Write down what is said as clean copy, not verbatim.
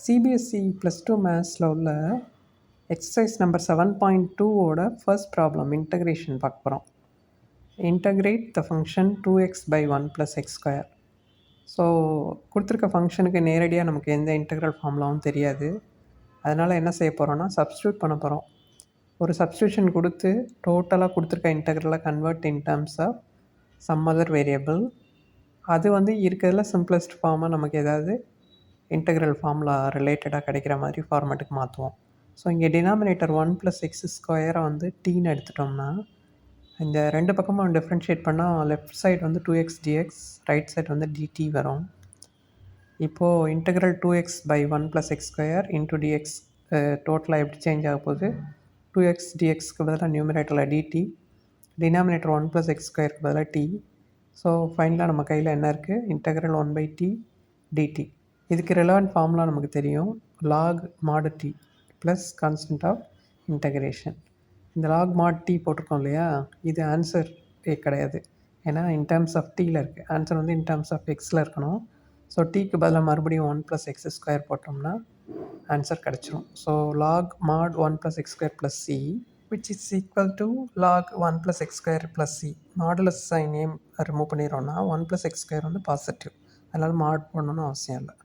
CBSE +2 மேத்ஸில் உள்ள exercise number 7.2ஓட ஃபர்ஸ்ட் ப்ராப்ளம் இன்டகிரேஷன் பார்க்க போகிறோம். Integrate the function 2x/1 + x². So கொடுத்துருக்க ஃபங்க்ஷனுக்கு நேரடியாக நமக்கு எந்த இன்டெக்ரல் ஃபார்முலாவும் தெரியாது. அதனால் என்ன செய்ய போகிறோன்னா சப்ஸ்டியூட் பண்ண போகிறோம். ஒரு சப்ஸ்டியூஷன் கொடுத்து டோட்டலாக கொடுத்துருக்க இன்டெக்ரலை convert in terms of some other variable. அது இருக்கிறதுல சிம்பிளஸ்ட் ஃபார்மாக நமக்கு ஏதாவது இன்டெக்ரல் ஃபார்முலா ரிலேட்டடாக கிடைக்கிற மாதிரி ஃபார்மேட்டுக்கு மாற்றுவோம். ஸோ இங்கே டினாமினேட்டர் 1 + x² டீன்னு எடுத்துட்டோம்னா இந்த ரெண்டு பக்கமும் டிஃப்ரென்ஷியேட் பண்ணால் left side 2x dx, right side dt வரும். இப்போது integral 2x/1 + x² into dx டோட்டலாக எப்படி சேஞ்ச் ஆக போகுது? 2x dxக்கு பதிலாக நியூமரேட்டரில் dt, டினாமினேட்டர் 1 + x²க்கு பதிலாக t. ஸோ ஃபைனலாக நம்ம கையில் என்ன இருக்குது? Integral 1/t dt. இதுக்கு ரிலவெண்ட் ஃபார்முலா நமக்கு தெரியும். log mod t plus constant of integration. இந்த log mod t போட்டிருக்கோம் இல்லையா, இது ஆன்சர் கிடையாது. ஏன்னா இன் டேர்ம்ஸ் ஆஃப் டீயில் இருக்குது. ஆன்சர் இன் டேர்ம்ஸ் ஆஃப் எக்ஸில் இருக்கணும். ஸோ டீக்கு பதிலாக மறுபடியும் 1 + x² போட்டோம்னா ஆன்சர் கிடச்சிரும். So log mod 1 + x² + c which is equal to log 1 + x² + c. Modulus sign name remove பண்ணிடுறோன்னா 1 + x² பாசிட்டிவ். அதனால் மாட் பண்ணணும்னு அவசியம் இல்லை.